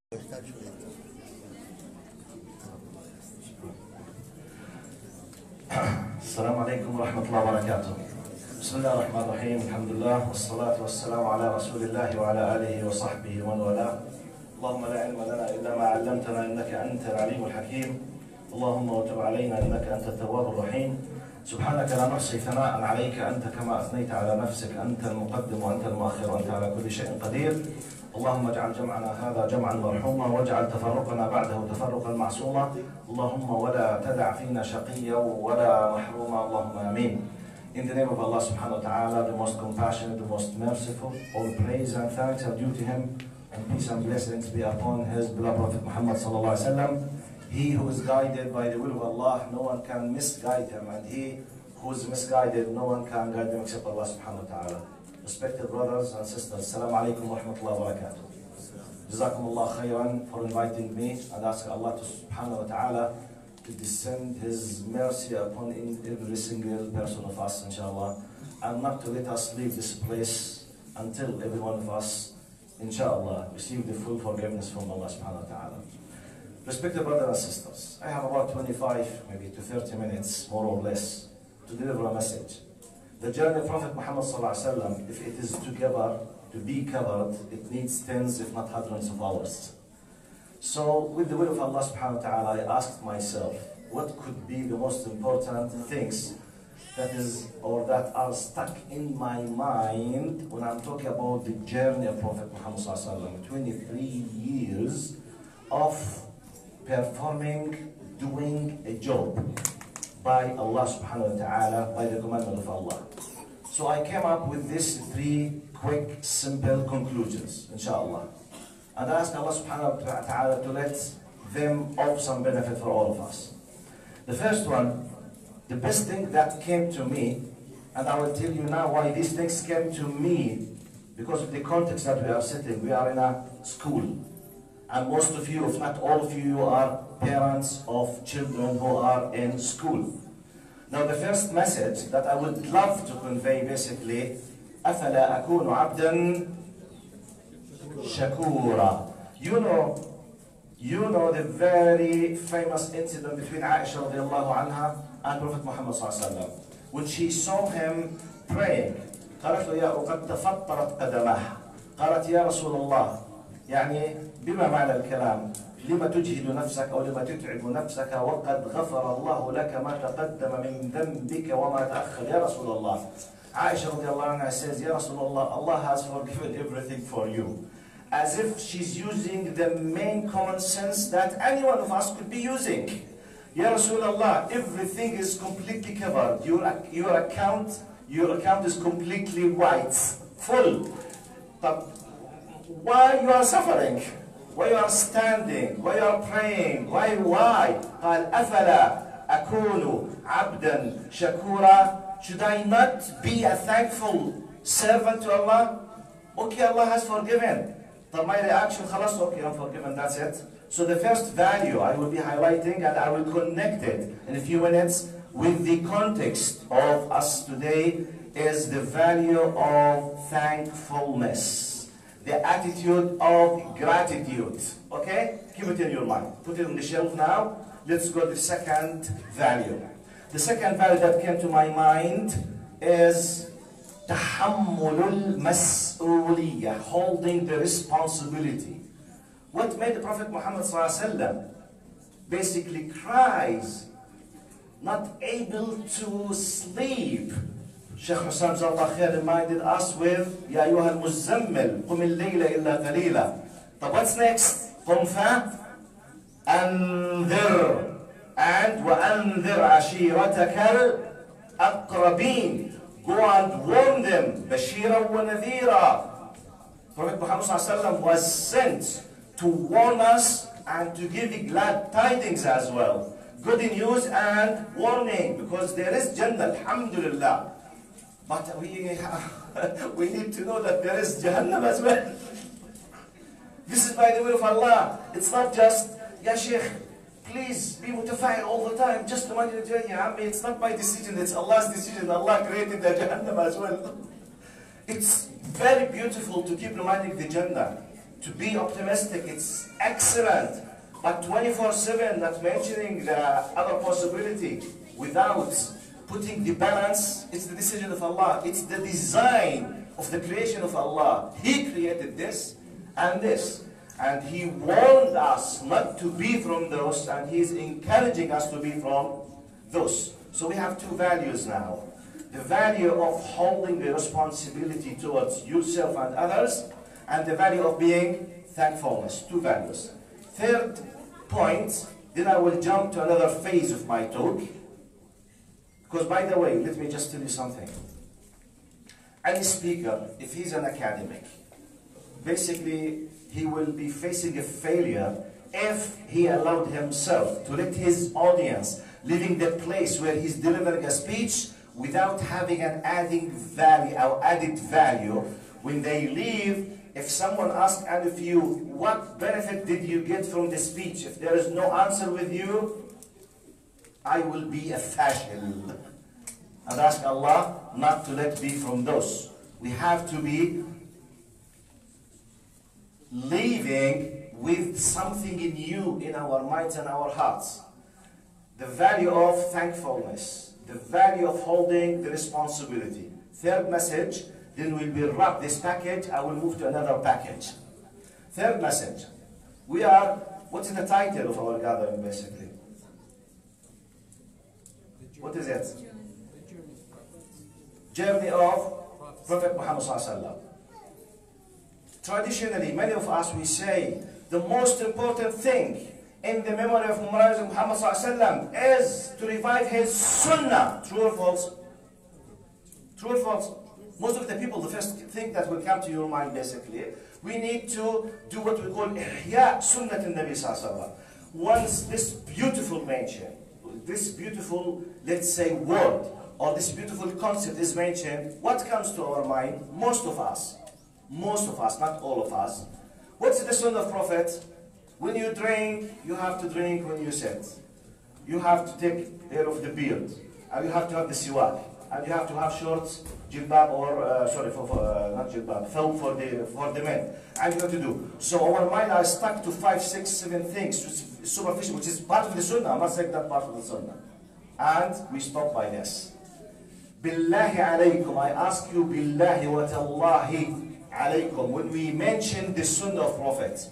السلام عليكم ورحمة الله وبركاته. بسم الله الرحمن الرحيم، الحمد لله والصلاة والسلام على رسول الله وعلى آله وصحبه ومن والاه. اللهم لا علم لنا إلا ما علمتنا إنك أنت العليم الحكيم. اللهم وتب علينا إنك أنت التواب الرحيم. سبحانك لا نحصي ثناء عليك أنت كما أثنيت على نفسك، أنت المقدم وأنت المؤخر وأنت على كل شيء قدير. اللهم اجعل جمعنا هذا جمعا مرحوما واجعل تفرقنا بعده تفرقا معصوما. اللهم ولا تدع فينا شقيا ولا محروما. اللهم آمين. In the name of Allah subhanahu wa ta'ala, the most compassionate, the most merciful, all praise and thanks are due to Him, and peace and blessings be upon His beloved Prophet Muhammad sallallahu alaihi wasallam. He who is guided by the will of Allah, no one can misguide him, and he who is misguided, no one can guide him except Allah subhanahu wa ta'ala. Respected brothers and sisters, Assalamu alaikum wa rahmatullahi wa barakatuh. Jazakumullah khairan for inviting me, and ask Allah subhanahu wa ta'ala to descend His mercy upon every single person of us, inshallah, and not to let us leave this place until every one of us, inshallah, receive the full forgiveness from Allah subhanahu wa ta'ala. Respected brothers and sisters, I have about 25, maybe to 30 minutes, more or less, to deliver a message. The journey of Prophet Muhammad sallallahu alaihi wasallam, if it is to be covered, it needs tens, if not hundreds of hours. So, with the will of Allah subhanahu wa ta'ala, I asked myself, what could be the most important things that are stuck in my mind when I'm talking about the journey of Prophet Muhammad sallallahu alaihi wasallam, 23 years of performing, doing a job by Allah subhanahu wa ta'ala, by the commandment of Allah. So I came up with these 3 quick, simple conclusions, inshallah. And I ask Allah subhanahu wa ta'ala to let them of some benefit for all of us. The first one, the best thing that came to me, and I will tell you now why these things came to me, because of the context that we are sitting. We are in a school. And most of you, if not all of you, are parents of children who are in school. Now the first message that I would love to convey basically, أَفَلَا أَكُونُ عَبْدًا شَكُورًا. You know the very famous incident between Aisha radiallahu anha and Prophet Muhammad sallallahu alaihi wasallam, when she saw him praying. قالت له يا قد تفطرت قدماه. قالت يا رسول الله، يعني بما معنى الكلام؟ لما تجهد نفسك أو لما تتعب نفسك وقد غفر الله لك ما تقدم من ذنبك وما تأخر يا رسول الله. Aisha radiallahu anha says, Ya Rasulullah, Allah has forgiven everything for you. As if she's using the main common sense that any one of us could be using. Ya Rasulullah, everything is completely covered. Your account is completely white, full. But why you are suffering? Why you are standing? Why you are praying? Why? قال أفلا أكون عبدا شكورا. Should I not be a thankful servant to Allah? Okay, Allah has forgiven. But my reaction, خلاص, okay, I'm forgiven, that's it. So the first value I will be highlighting, and I will connect it in a few minutes with the context of us today, is the value of thankfulness. The attitude of gratitude. Okay? Keep it in your mind. Put it on the shelf now. Let's go to the second value. The second value that came to my mind is تحمل المسؤولية, holding the responsibility. What made the Prophet Muhammad ﷺ basically cries, not able to sleep. Sheikh Husam Zallah Khair reminded us with يا أيها المزمل قم الليل إلا قليلا. But what's next? قم فأنذر, and وأنذر عشيرتك الأقربين. Go and warn them. بشيرا ونذيرا. Prophet Muhammad ﷺ was sent to warn us and to give glad tidings as well. Good news and warning, because there is Jannah, alhamdulillah. But we need to know that there is Jahannam as well. This is by the will of Allah. It's not just, Ya Sheikh, please be mutafa'il all the time. Just remind you, it's not my decision, it's Allah's decision. Allah created the Jahannam as well. It's very beautiful to keep reminding the Jannah. to be optimistic, it's excellent. But 24/7, not mentioning the other possibility, without putting the balance, it's the decision of Allah. It's the design of the creation of Allah. He created this and this. And He warned us not to be from those, and He's encouraging us to be from those. So we have two values now. The value of holding the responsibility towards yourself and others, and the value of being thankfulness. Two values. Third point, then I will jump to another phase of my talk. Because by the way, let me just tell you something. Any speaker, if he's an academic, basically he will be facing a failure if he allowed himself to let his audience leaving the place where he's delivering a speech without having an added value. When they leave, if someone asks any of you, what benefit did you get from the speech? If there is no answer with you, I will be a fashil. And ask Allah not to let be from those. We have to be leaving with something in you, in our minds and our hearts. The value of thankfulness, the value of holding the responsibility. Third message, then we will wrap this package, I will move to another package. Third message, what is the title of our gathering basically? What is it? Journey of Prophet Muhammad sallallahu alaihi wasallam. Traditionally, many of us, we say, the most important thing in the memory of Muhammad sallallahu alaihi wasallam is to revive his sunnah. True or false? True or false? Most of the people, the first thing that will come to your mind basically, we need to do what we call ihya sunnat al-Nabi sallallahu alaihi wasallam. Once this beautiful mention, this beautiful, let's say, word, or this beautiful concept is mentioned, what comes to our mind? Most of us, not all of us. What's the sunnah of Prophet? When you drink, you have to drink when you sit. You have to take care of the beard, and you have to have the siwak, and you have to have shorts, jilbab, or not jilbab, film for the men, and you have to do. So our mind are stuck to 5, 6, 7 things, which is superficial, which is part of the sunnah. I'm not saying that part of the sunnah, and we stop by this. Billahi alaykum, I ask you, billahi wa tallahi alaykum, when we mention the sunnah of Prophet,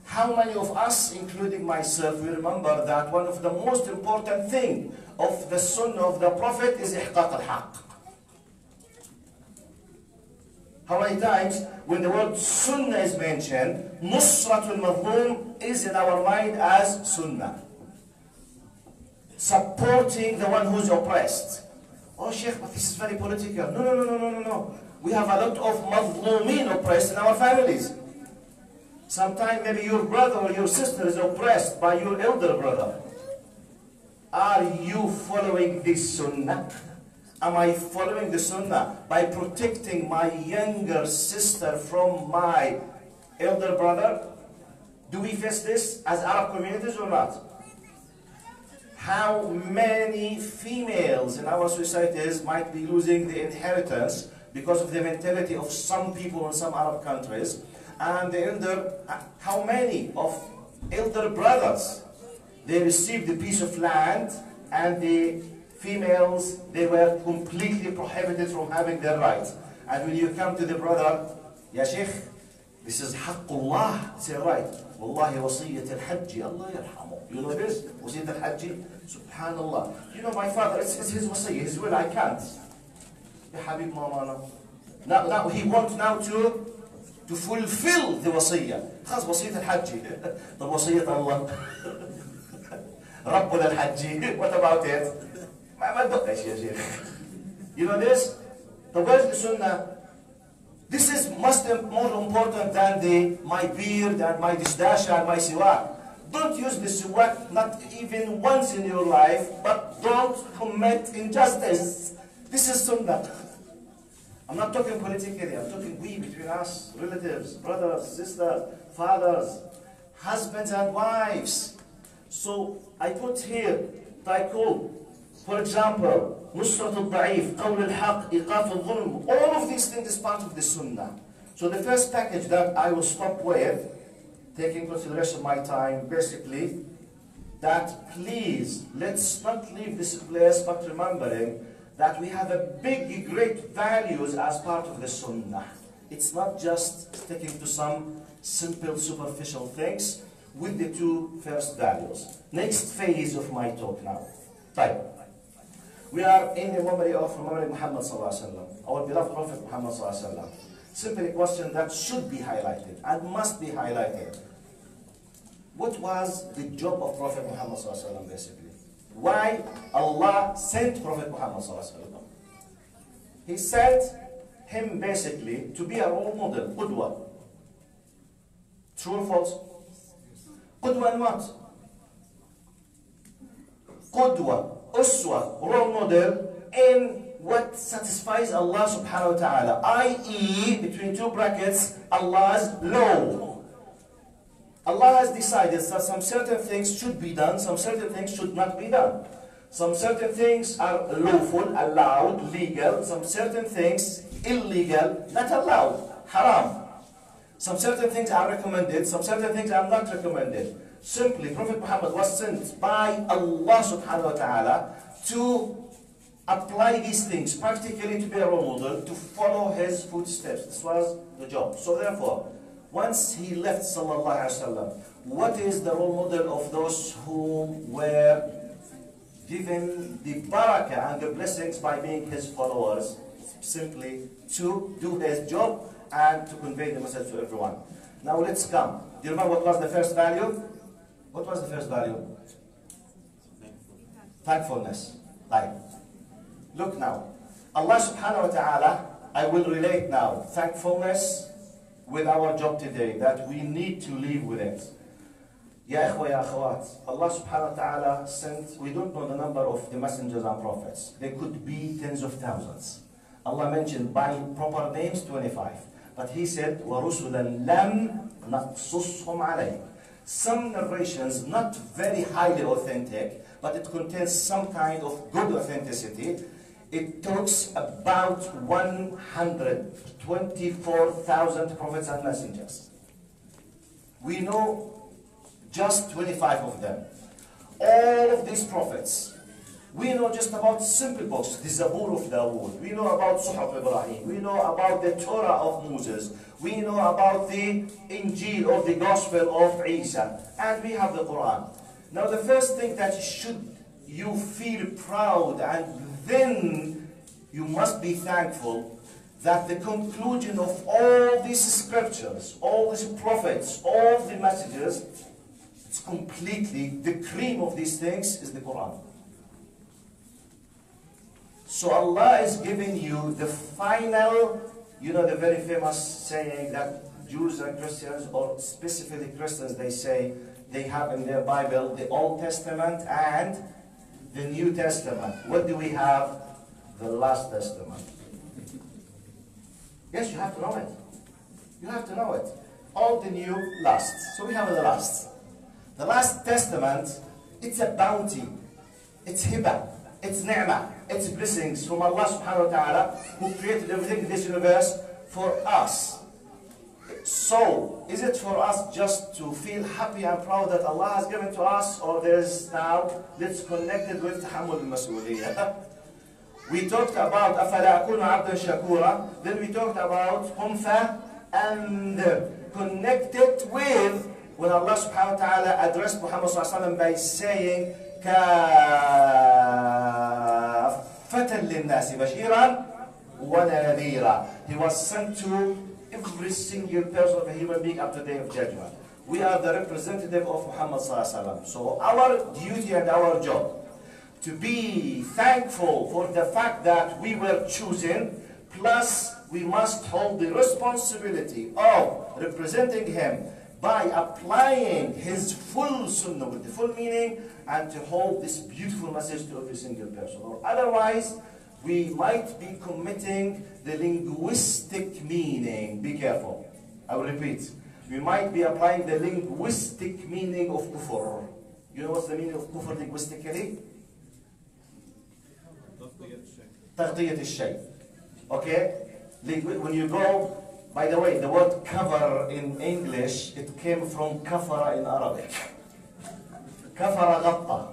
how many of us, including myself, we remember that one of the most important thing of the sunnah of the Prophet is ihqaq al-haq? How many times when the word sunnah is mentioned, nusratul mazlum is in our mind as sunnah? Supporting the one who's oppressed. Oh, Sheikh, but this is very political. No. We have a lot of mazlumeen oppressed in our families. Sometimes maybe your brother or your sister is oppressed by your elder brother. Are you following this sunnah? Am I following the sunnah by protecting my younger sister from my elder brother? Do we face this as Arab communities or not? How many females in our societies might be losing the inheritance because of the mentality of some people in some Arab countries? And how many of elder brothers, they received a piece of land, and the females, they were completely prohibited from having their rights. And when you come to the brother, Ya Sheikh, this is haqqullah, say right. Wallahi wasiyyat al-hajji, Allah yarhamu. You know this? Wasiyyat al-hajji? Subhanallah. You know my father, it's his wasiyyah, his will, I can't. Ya Habib Mamana. Now he wants now to fulfill the wasiyyah. خلاص وصية الحج. طب وصية الله. ربنا الحج. What about it? ما تدقش يا شيخ. You know this? طب where's the sunnah? This is more important than my beard and my dishdasha and my siwak. Don't use the siwak not even once in your life, but don't commit injustice. This is sunnah. I'm not talking politically, I'm talking we between us, relatives, brothers, sisters, fathers, husbands and wives. So I put here, title, for example, نصرة الضعيف, قول الحق, إيقاف الظلم. All of these things is part of the sunnah. So the first package that I will stop with taking consideration of my time, basically, that please, let's not leave this place but remembering that we have a big, great values as part of the Sunnah. It's not just sticking to some simple, superficial things with the two first values. Next phase of my talk now. Right. We are in the memory of Muhammad sallallahu alaihi wasallam, our beloved Prophet Muhammad sallallahu alaihi wasallam. Simply a question that should be highlighted and must be highlighted. What was the job of Prophet Muhammad sallallahu alaihi wasallam basically? Why Allah sent Prophet Muhammad sallallahu alaihi wasallam? He sent him basically to be a role model, qudwa. True or false? Qudwa and what? Qudwa, uswa, role model in what satisfies Allah subhanahu wa ta'ala, i.e. between two brackets, Allah's law. Allah has decided that some certain things should be done, some certain things should not be done. Some certain things are lawful, allowed, legal, some certain things illegal, not allowed, haram. Some certain things are recommended, some certain things are not recommended. Simply, Prophet Muhammad was sent by Allah subhanahu wa ta'ala to apply these things, practically to be a role model, to follow his footsteps. This was the job. So therefore, once he left sallallahu alaihi wasallam, what is the role model of those who were given the barakah and the blessings by being his followers? Simply to do his job and to convey the message to everyone. Now let's come. Do you remember what was the first value? What was the first value? Thankfulness. Right. Look now. Allah subhanahu wa ta'ala, I will relate now thankfulness with our job today, that we need to live with it. Ya ikhwa, ya akhawat, Allah subhanahu wa ta'ala sent, we don't know the number of the messengers and prophets. They could be tens of thousands. Allah mentioned by proper names 25. But He said, وَرُسُلًا لَمْ نَقْصُصْهُمْ عَلَيْكَ. Some narrations, not very highly authentic, but it contains some kind of good authenticity. It talks about 124,000 prophets and messengers. We know just 25 of them. All of these prophets, we know just about simple books, the Zabur of Dawood. We know about Suhaf Ibrahim. We know about the Torah of Moses. We know about the Injil or the Gospel of Isa. And we have the Quran. Now the first thing that you feel proud, and then you must be thankful that the conclusion of all these scriptures, all these prophets, all the messages, it's completely, the cream of these things is the Quran. So Allah is giving you the final, you know the very famous saying that Jews and Christians, or specifically Christians, they say they have in their Bible the Old Testament and the New Testament. What do we have? The Last Testament. Yes, you have to know it. You have to know it. Old, the New, Last. So we have the Last. The Last Testament, it's a bounty. It's hibah. It's ni'mah. It's blessings from Allah subhanahu wa ta'ala, who created everything in this universe for us. So, is it for us just to feel happy and proud that Allah has given to us, or there's now, let's connect it with tahammul al-mas'uliyah? We talked about أَفَلَا أَكُونُ عَبْدًا شَكُورًا. Then we talked about خُنْفَةً, and connected with when Allah subhanahu wa ta'ala addressed Muhammad sallallahu alaihi wasallam by saying كَافَّةً لِلنَّاسِ بَشِيرًا وَنَذِيرًا. He was sent to every single person of a human being up to the day of judgment. We are the representative of Muhammad sallallahu alaihi wasallam. So our duty and our job to be thankful for the fact that we were chosen, plus we must hold the responsibility of representing Him by applying His full sunnah with the full meaning, and to hold this beautiful message to every single person. Or otherwise, we might be committing the linguistic meaning. Be careful. I will repeat. We might be applying the linguistic meaning of kufr. You know what's the meaning of kufr linguistically? تغطية الشيء. Okay? When you go By the way, the word cover in English, it came from kafara in Arabic. Kafara ghatta.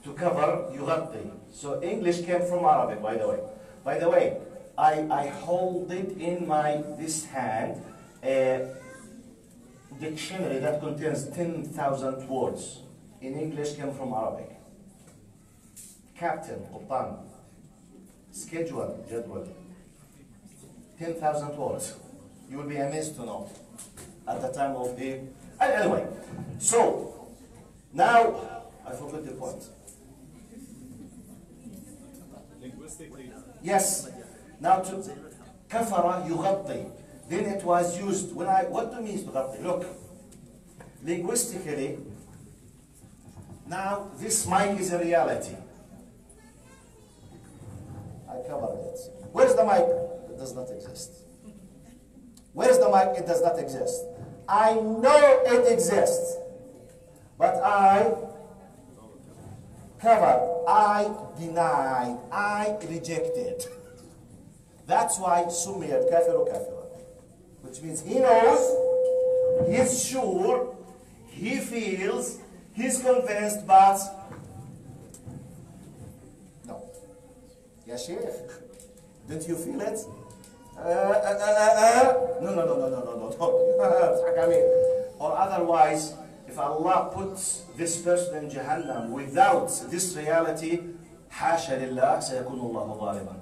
To cover, يغطي. So English came from Arabic, by the way. By the way, I hold it in this hand, a dictionary that contains 10,000 words. In English came from Arabic. Captain, قبطان. Schedule, جدول. 10,000 words. You will be amazed to know at the time of the... Anyway, so now I forgot the point. Linguistically. Yes. Now to kafara يغطي. Then it was used when what do you mean تغطي? Look, linguistically, now this mic is a reality. I covered it. Where's the mic? It does not exist. Where's the mic? It does not exist. I know it exists, but I covered, I denied, I rejected. That's why سميت كافر كافرا, which means he knows, he's sure, he feels, he's convinced, but no. Ya Sheikh, didn't you feel it? No. Or otherwise, if Allah puts this person in Jahannam without this reality, حاشا لله سيكون الله ظالما.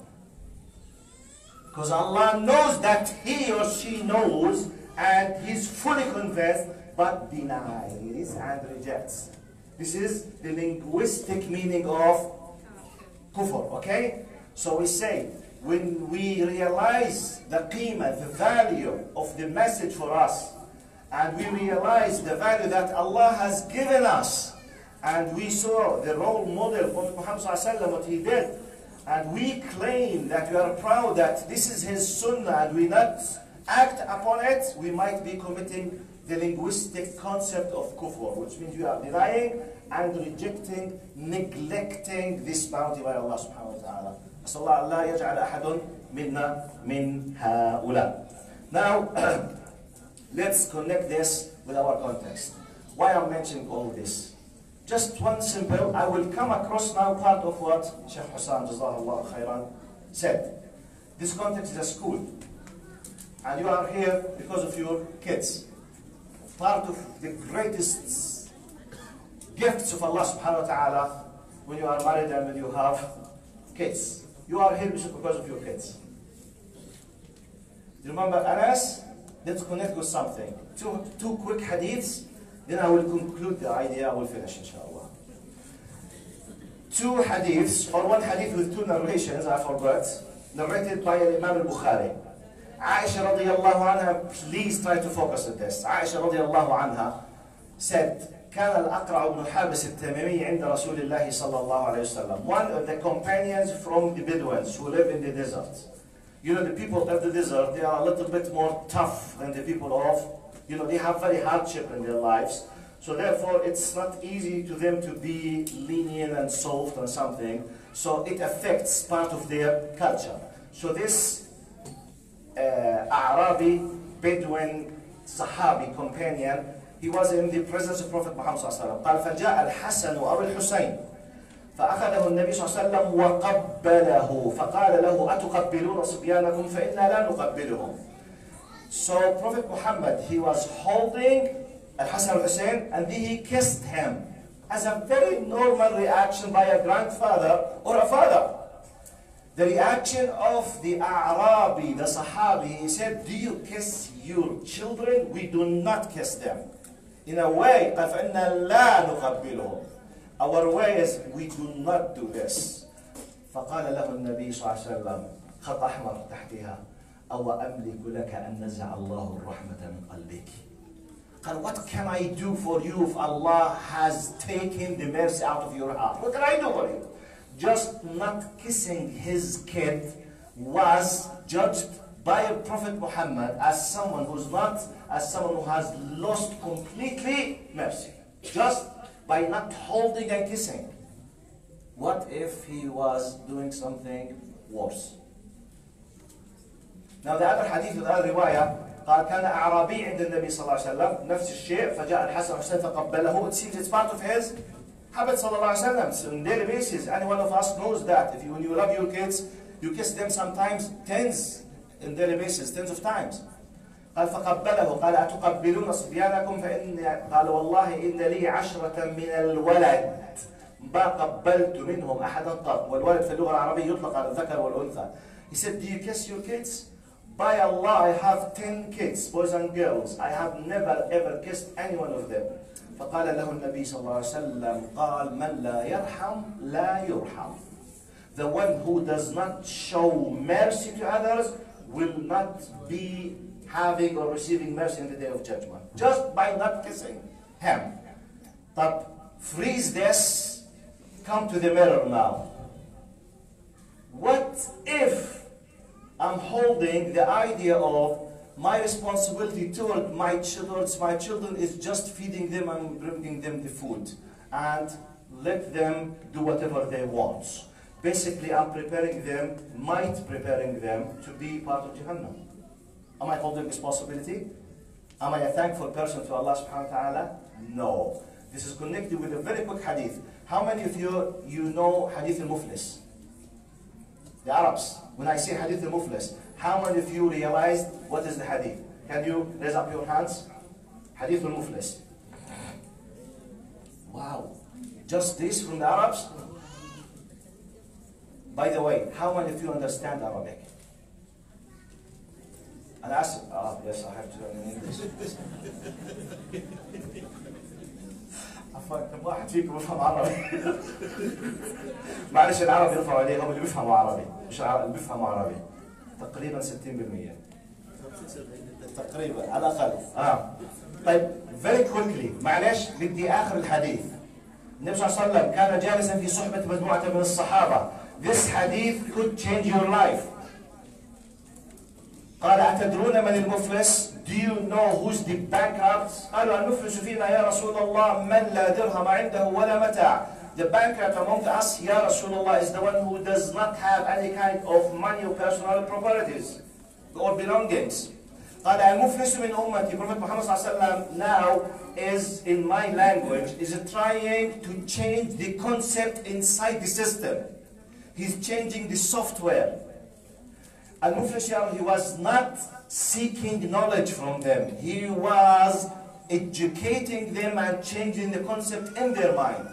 Because Allah knows that he or she knows and he's fully convinced, but denies and rejects. This is the linguistic meaning of kufr, okay? So we say, when we realize the qima, the value of the message for us, and we realize the value that Allah has given us, and we saw the role model of Muhammad ﷺ, what he did, and we claim that we are proud that this is his sunnah and we not act upon it, we might be committing the linguistic concept of kufr, which means we are denying and rejecting, neglecting this bounty by Allah subhanahu wa ta'ala. أسأل الله أن لا يجعل أحد منا من هؤلاء. Now, let's connect this with our context. Why I'm mentioning all this? Just one simple, I will come across now part of what Sheikh Hussan Jazahullah Khairan said. This context is a school. And you are here because of your kids. Part of the greatest gifts of Allah subhanahu wa ta'ala when you are married and when you have kids. You are here because of your kids. Remember Anas? Let's connect with something. Two quick hadiths, then I will conclude the idea, I will finish inshallah. Two hadiths, or one hadith with two narrations, I forgot, narrated by Imam al-Bukhari. Aisha radiallahu anha, please try to focus on this. Aisha radiallahu anha said, كان الأقرع بن حابس التميمي عند رسول الله صلى الله عليه وسلم. One of the companions from the Bedouins who live in the desert. You know, the people of the desert, they are a little bit more tough than the people of, you know, they have very hardship in their lives. So therefore, it's not easy to them to be lenient and soft on something. So it affects part of their culture. So this Arabi, Bedouin, Sahabi companion, he was in the presence of Prophet Muhammad صلى الله عليه وسلم. قال فجاء الحسن أو الحسين فأخذه النبي صلى الله عليه وسلم وقبله فقال له أتقبلون صبيانكم فإنا لا نقبلهم. So Prophet Muhammad, he was holding Al-Hasan al-Hussein and then he kissed him as a very normal reaction by a grandfather or a father. The reaction of the Arabi, the Sahabi, he said, do you kiss your children? We do not kiss them. In a way, فَإِنَّا لَا نُقَبِّلُهُم. Our way is, we do not do this. فقال له النبي صلى الله عليه وسلم خط أحمر تحتها أو أملك لك أن نزع الله الرحمة من قلبك. قال, what can I do for you if Allah has taken the mercy out of your heart? What can I do for you? Just not kissing his kid was judged by Prophet Muhammad as someone who's not, as someone who has lost completely mercy. Just by not holding and kissing. What if he was doing something worse? Now the other hadith, the other riwayah, قال كان أعرابي عند النبي صلى الله عليه وسلم نفس الشيء فجاء الحسن والحسين فقبله. It seems it's part of his habit صلى الله عليه وسلم. It's on a daily basis. Any one of us knows that. If you, when you love your kids, you kiss them sometimes tens on daily basis, tens of times. قال فقبله. قال أتقبلون صبيانكم قال والله إن لي 10 من الولد ما قبلت منهم أحدا قط. والولد في اللغة العربية يطلق على الذكر والأنثى. He said, do you kiss your kids? By Allah, I have 10 kids, boys and girls. I have never ever kissed any one of them. فقال له النبي صلى الله عليه وسلم قال من لا يرحم لا يرحم. The one who does not show mercy to others will not be having or receiving mercy in the day of judgment. Just by not kissing him. But freeze this, come to the mirror now. What if I'm holding the idea of my responsibility towards my children is just feeding them and bringing them the food and let them do whatever they want. Basically, I'm preparing them to be part of Jahannam. Am I holding responsibility? Am I a thankful person to Allah subhanahu wa ta'ala? No. This is connected with a very quick hadith. How many of you know hadith al-Muflis? The Arabs. When I say hadith al-Muflis, how many of you realized what is the hadith? Can you raise up your hands? Hadith al-Muflis. Wow. Just this from the Arabs? By the way, how many of you understand Arabic? And I asked, yes, I have to learn in English. كم واحد فيكم بيفهم عربي؟ معلش العرب يرفعوا عليهم اللي بيفهموا عربي، مش اللي بيفهموا عربي. تقريبا 60%. تقريبا على الأقل. طيب very quickly معلش بدي آخر الحديث. النبي صلى الله عليه وسلم كان جالسا في صحبة مجموعة من الصحابة. This hadith could change your life. قال أتدرون من المفلس؟ Do you know who's the bankrupt? قالوا المفلس فينا يا رسول الله من لا درهم عنده ولا متاع. The bankrupt among us, يا رسول الله, is the one who does not have any kind of money or personal properties or belongings. قال المفلس من أمتي. Prophet Muhammad صلى الله عليه وسلم now is, in my language, is trying to change the concept inside the system. He's changing the software. Al-Muflis, he was not seeking knowledge from them. He was educating them and changing the concept in their mind.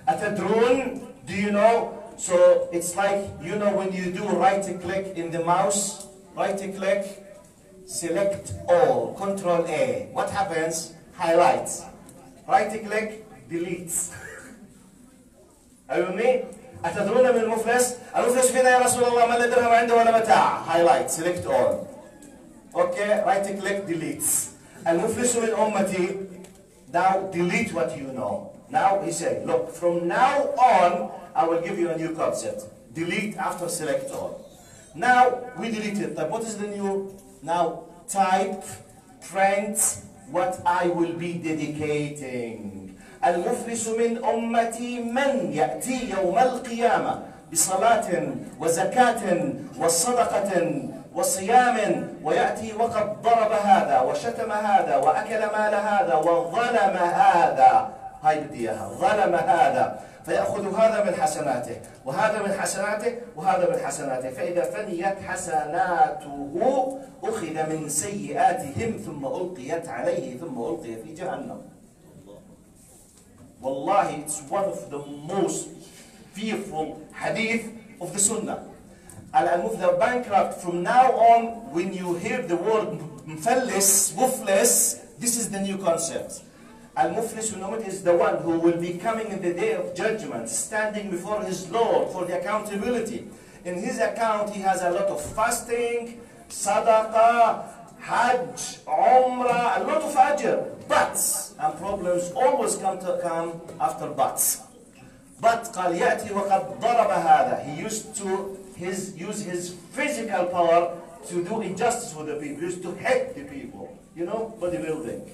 Atadrun, do you know? So it's like, you know, when you do right-click in the mouse, right-click, select all, Control A. What happens? Highlights. Right-click, deletes. Are you with me? أتدرون من المفلس؟ المفلس فينا يا رسول الله من لا درهم عنده ولا متاع. Highlight, select all. Okay, right click, delete. المفلس من أمتي. Now delete what you know. Now he said, look, from now on, I will give you a new concept. Delete after select all. Now we deleted. What is the new? Now type, print what I will be dedicating. المفلس من أمتي من يأتي يوم القيامة بصلاة وزكاة وصدقة وصيام ويأتي وقد ضرب هذا وشتم هذا وأكل مال هذا وظلم هذا. هاي بدي إياها. ظلم هذا فيأخذ هذا من حسناته وهذا من حسناته وهذا من حسناته فإذا فنيت حسناته أخذ من سيئاتهم ثم ألقيت عليه ثم ألقي في جهنم. Wallahi, it's one of the most fearful hadith of the Sunnah. The bankrupt, from now on, when you hear the word muflis, this is the new concept. Al-Muflis is the one who will be coming in the day of judgment, standing before his Lord for the accountability. In his account, he has a lot of fasting, sadaqah, hajj, umrah, a lot of ajr. Buts and problems always come after buts. But قال يأتي وقد ضرب هذا. He used to use his physical power to do injustice with the people. He used to hate the people. You know, bodybuilding.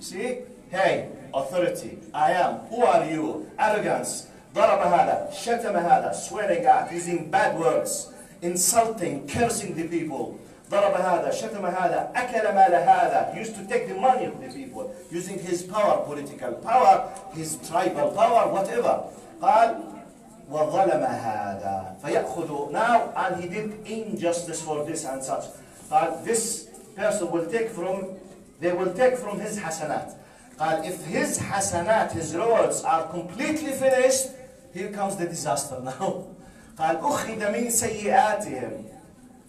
See? Hey, authority. I am. Who are you? Arrogance. ضرب هذا. شتم هذا. Swearing at. Using bad words. Insulting. Cursing the people. ضرب هذا، شتم هذا، أكل مال هذا, used to take the money of the people, using his power, political power, his tribal power, whatever. قال وظلم هذا فيأخذ now, and he did injustice for this and such. قال this person will take from, they will take from his hasanat. قال if his hasanat, his rewards are completely finished, here comes the disaster now. قال أخذ من سيئاتهم.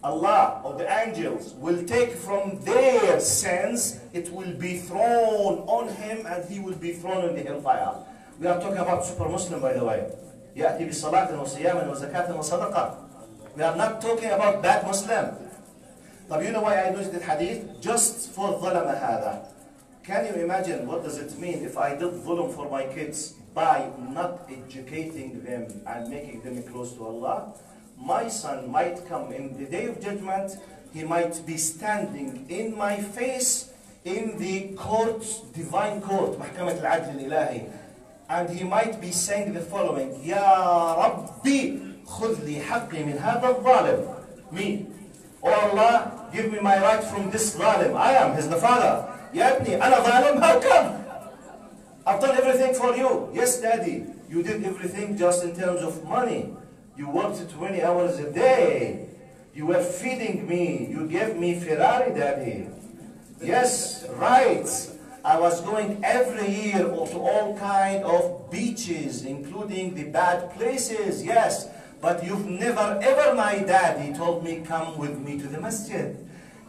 Allah or the angels will take from their sins, it will be thrown on him and he will be thrown in the hellfire. We are talking about super Muslim, by the way. يأتي بصلاة وصيام وزكاة وصدقة. We are not talking about bad Muslim. But you know why I used the hadith? Just for ظلم هذا. Can you imagine what does it mean if I did dhulm for my kids by not educating them and making them close to Allah? My son might come in the day of judgment, he might be standing in my face in the court, divine court, محكمة العدل الإلهي, and he might be saying the following: يا ربي خذ لي حقي من هذا الظالم. Me, oh Allah, give me my right from this ظالم. I am his father. يا ابني أنا ظالم, how come? I've done everything for you. Yes, daddy, you did everything just in terms of money. You worked 20 hours a day. You were feeding me. You gave me Ferrari, daddy. Yes, right. I was going every year to all kind of beaches, including the bad places. Yes, but you've never ever, my daddy, told me come with me to the masjid.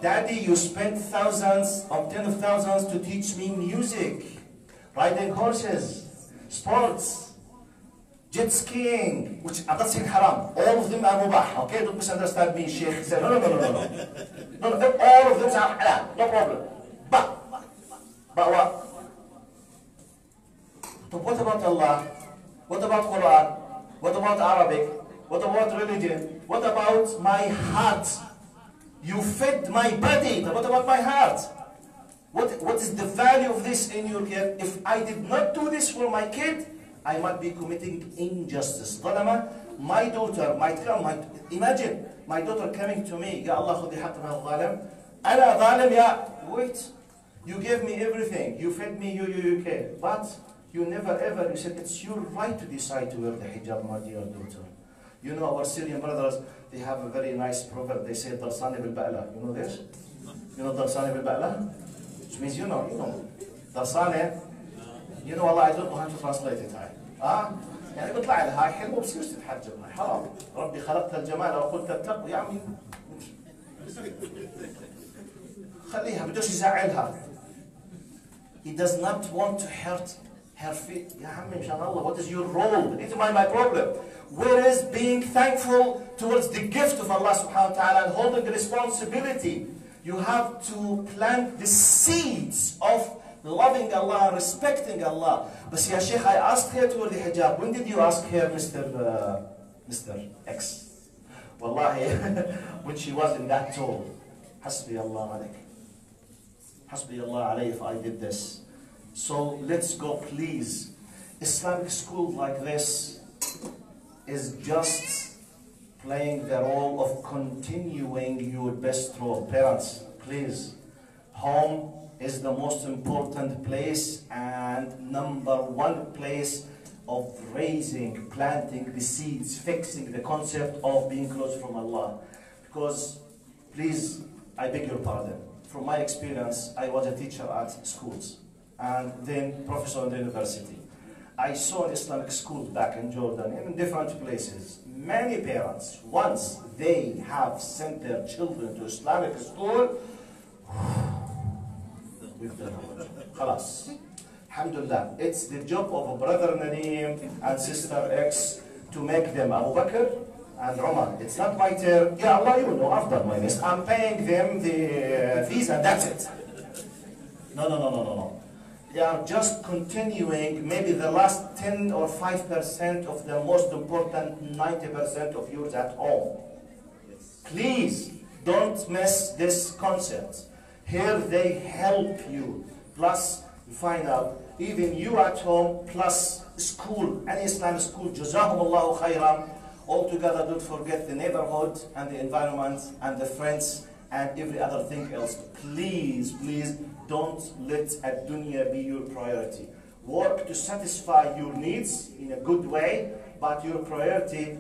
Daddy, you spent thousands of tens of thousands to teach me music, riding horses, sports, jet skiing, which I'm not saying haram. All of them are mubah. Okay, don't misunderstand me, Sheikh. He said, no, all of them are halal, no problem. But what? But what about Allah? What about Quran? What about Arabic? What about religion? What about my heart? You fed my body, but what about my heart? What is the value of this in your kid? If I did not do this for my kid, I might be committing injustice. ظلمة, my daughter might come, imagine my daughter coming to me, يا الله خذي حق من الظالم. أنا ظالم يا, wait, you gave me everything, you fed me, you care, but you never ever, you said it's your right to decide to wear the hijab, my dear daughter. You know our Syrian brothers, they have a very nice proverb, they say ضرساني بالبقلة. You know this? You know ضرساني بالبقلة? Which means you know. ضرساني, you know, Allah, I don't know how to translate it. يعني بيطلع لها حلوه بس مش تتحجب، حرام. ربي خلقت الجمال وقلت التقوى، يا عمي خليها، بدوش يزعلها. He does not want to hurt her feet. يا عمي مشان الله, what is your role? It's my problem. Where is being thankful towards the gift of Allah subhanahu wa ta'ala and holding the responsibility? You have to plant the seeds of loving Allah, respecting Allah. But ya Sheikh, I asked her to wear the hijab. When did you ask her, Mr. X? Wallahi, when she was in that tall. Hasbi Allah alayk. Hasbi Allah alayk if I did this. So let's go, please. Islamic school like this is just playing the role of continuing your best role. Parents, please. Home is the most important place and #1 place of raising, planting the seeds, fixing the concept of being close from Allah. Because, please, I beg your pardon, from my experience, I was a teacher at schools and then professor in the university. I saw an Islamic school back in Jordan and in different places. Many parents, once they have sent their children to Islamic school, خلاص. Alhamdulillah, it's the job of brother Nadeem and sister X to make them Abu Bakr and Umar. It's not my turn. Ya Allah, you know, I've done my best. I'm paying them the fees and that's it. No. They are just continuing maybe the last 10 or 5% of the most important 90% of yours at home. Please don't miss this concept. Here they help you, plus you find out, even you at home, plus school, any Islamic school, Jazakumullahu khairan. Altogether, don't forget the neighborhood and the environment and the friends and every other thing else. Please, please don't let ad-dunya be your priority. Work to satisfy your needs in a good way, but your priority,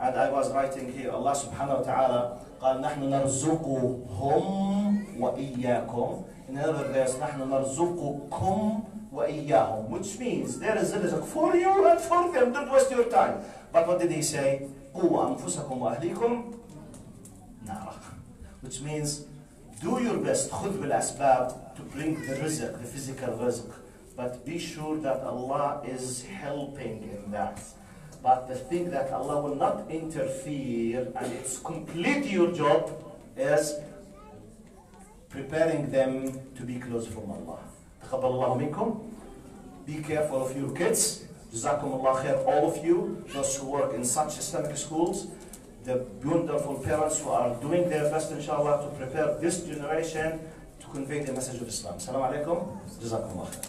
and I was writing here, Allah subhanahu wa ta'ala قال نحن نرزقهم وإياكم. In another verse, نحن نرزقكم وإياهم, which means there is a rizq for you and for them. Don't waste your time. But what did he say? قوا أنفسكم وأهليكم نارا, which means do your best, خذ بالأسباب, to bring the rizq, the physical rizq, but be sure that Allah is helping in that. But the thing that Allah will not interfere, and it's completely your job, is preparing them to be close from Allah. تقبل الله منكم. Be careful of your kids. جزاكم الله خير, all of you, those who work in such Islamic schools, the wonderful parents who are doing their best, inshallah, to prepare this generation to convey the message of Islam. Assalamu alaikum. جزاكم الله خير.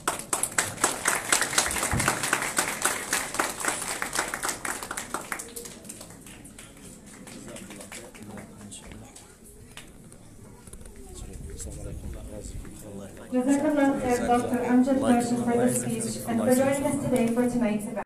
Dr. Amjad, for the speech and for joining us today for tonight's event.